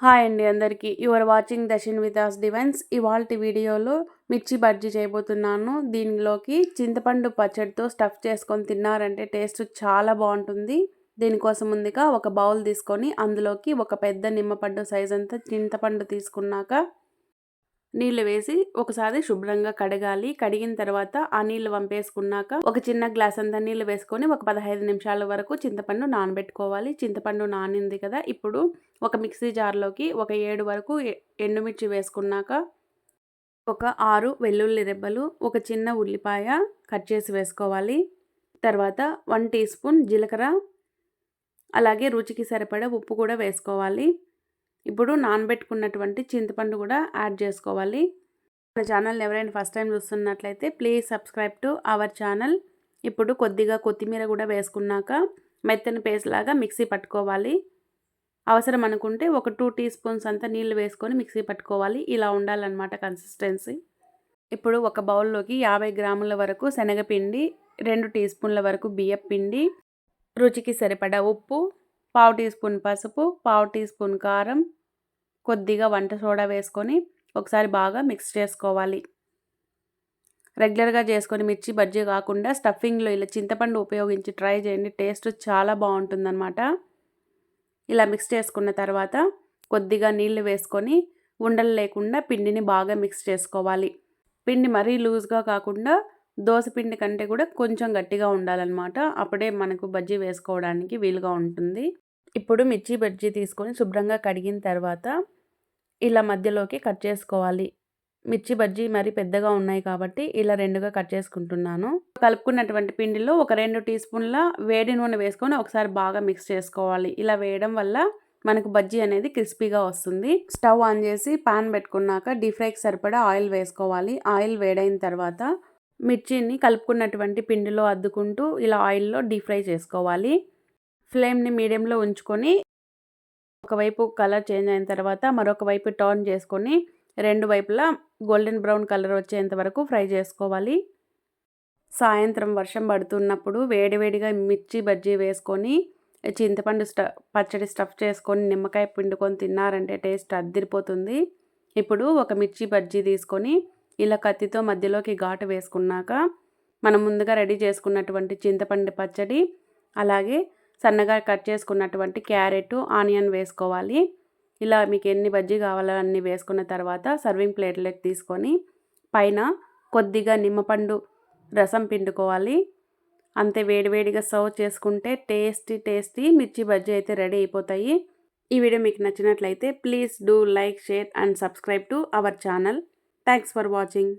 Hi అండి అందరికీ. You are watching Darshan విదాస్ డివైన్స్. ఇవాల్టి వీడియోలో మిర్చి బజ్జీ చేయబోతున్నాను. దీనిలోకి చింతపండు పచ్చడితో స్టఫ్ చేసుకొని తిన్నారంటే టేస్ట్ చాలా బాగుంటుంది. దీనికోసం ముందుగా ఒక బౌల్ తీసుకొని అందులోకి ఒక పెద్ద నిమ్మపండు సైజ్ అంతా చింతపండు తీసుకున్నాక నీళ్ళు వేసి ఒకసారి శుభ్రంగా కడగాలి. కడిగిన తర్వాత ఆ నీళ్ళు వంపేసుకున్నాక ఒక చిన్న గ్లాస్ అంతా నీళ్ళు వేసుకొని ఒక 15 నిమిషాల వరకు చింతపండు నానబెట్టుకోవాలి. చింతపండు నానింది కదా, ఇప్పుడు ఒక మిక్సీ జార్లోకి ఒక 7 వరకు ఎండుమిర్చి వేసుకున్నాక ఒక 6 వెల్లుల్లి రెబ్బలు, ఒక చిన్న ఉల్లిపాయ కట్ చేసి వేసుకోవాలి. తర్వాత 1 టీ స్పూన్ జీలకర్ర, అలాగే రుచికి సరిపడా ఉప్పు కూడా వేసుకోవాలి. ఇప్పుడు నానబెట్టుకున్నటువంటి చింతపండు కూడా యాడ్ చేసుకోవాలి. మన ఛానల్ ఎవరైనా ఫస్ట్ టైం చూస్తున్నట్లయితే please subscribe to our channel. ఇప్పుడు కొద్దిగా కొత్తిమీర కూడా వేసుకున్నాక మెత్తని పేస్ట్ లాగా మిక్సీ పట్టుకోవాలి. అవసరం అనుకుంటే ఒక 2 టీ స్పూన్స్ అంతా నీళ్ళు వేసుకొని మిక్సీ పట్టుకోవాలి. ఇలా ఉండాలన్నమాట కన్సిస్టెన్సీ. ఇప్పుడు ఒక బౌల్లోకి 50 గ్రాముల వరకు శనగపిండి, 2 టీ స్పూన్ల వరకు బియ్యపు పిండి, రుచికి సరిపడా ఉప్పు, 1/2 టీ స్పూన్ పసుపు, 1/2 టీ స్పూన్ కారం, కొద్దిగా వంట సోడా వేసుకొని ఒకసారి బాగా మిక్స్ చేసుకోవాలి. రెగ్యులర్గా చేసుకొని మిర్చి బజ్జీ కాకుండా స్టఫింగ్లో ఇలా చింతపండు ఉపయోగించి ట్రై చేయండి. టేస్ట్ చాలా బాగుంటుందన్నమాట. ఇలా మిక్స్ చేసుకున్న తర్వాత కొద్దిగా నీళ్లు వేసుకొని ఉండలు లేకుండా పిండిని బాగా మిక్స్ చేసుకోవాలి. పిండి మరీ లూజ్గా కాకుండా దోశ పిండి కంటే కూడా కొంచెం గట్టిగా ఉండాలన్నమాట. అప్పుడే మనకు బజ్జీ వేసుకోవడానికి వీలుగా ఉంటుంది. ఇప్పుడు మిర్చి బజ్జీ తీసుకొని శుభ్రంగా కడిగిన తర్వాత ఇలా మధ్యలోకి కట్ చేసుకోవాలి. మిర్చి బజ్జీ మరి పెద్దగా ఉన్నాయి కాబట్టి ఇలా 2గా కట్ చేసుకుంటున్నాను. కలుపుకున్నటువంటి పిండిలో ఒక 2 టీ స్పూన్ల వేడి నూనె వేసుకొని ఒకసారి బాగా మిక్స్ చేసుకోవాలి. ఇలా వేయడం వల్ల మనకు బజ్జీ అనేది క్రిస్పీగా వస్తుంది. స్టవ్ ఆన్ చేసి పాన్ పెట్టుకున్నాక డీప్ ఫ్రైకి సరిపడా ఆయిల్ వేసుకోవాలి. ఆయిల్ వేడైన తర్వాత మిర్చిని కలుపుకున్నటువంటి పిండిలో అద్దుకుంటూ ఇలా ఆయిల్లో డీప్ ఫ్రై చేసుకోవాలి. ఫ్లేమ్ని మీడియంలో ఉంచుకొని ఒకవైపు కలర్ చేంజ్ అయిన తర్వాత మరొక వైపు టర్న్ చేసుకొని 2 వైపులా గోల్డెన్ బ్రౌన్ కలర్ వచ్చేంత వరకు ఫ్రై చేసుకోవాలి. సాయంత్రం వర్షం పడుతున్నప్పుడు వేడివేడిగా మిర్చి బజ్జీ వేసుకొని చింతపండు పచ్చడి స్టఫ్ చేసుకొని నిమ్మకాయ పిండుకొని తిన్నారంటే టేస్ట్ అద్దిరిపోతుంది. ఇప్పుడు ఒక మిర్చి బజ్జీ తీసుకొని ఇలా కత్తితో మధ్యలోకి ఘాటు వేసుకున్నాక మనం ముందుగా రెడీ చేసుకున్నటువంటి చింతపండు పచ్చడి, అలాగే సన్నగా కట్ చేసుకున్నటువంటి క్యారెట్, ఆనియన్ వేసుకోవాలి. ఇలా మీకు ఎన్ని బజ్జీ కావాలో అన్ని వేసుకున్న తర్వాత సర్వింగ్ ప్లేట్లోకి తీసుకొని పైన కొద్దిగా నిమ్మపండు రసం పిండుకోవాలి. అంతే, వేడివేడిగా సర్వ్ చేసుకుంటే టేస్టీ మిర్చి బజ్జీ అయితే రెడీ అయిపోతాయి. ఈ వీడియో మీకు నచ్చినట్లయితే please do like, share and subscribe to our channel. Thanks for watching.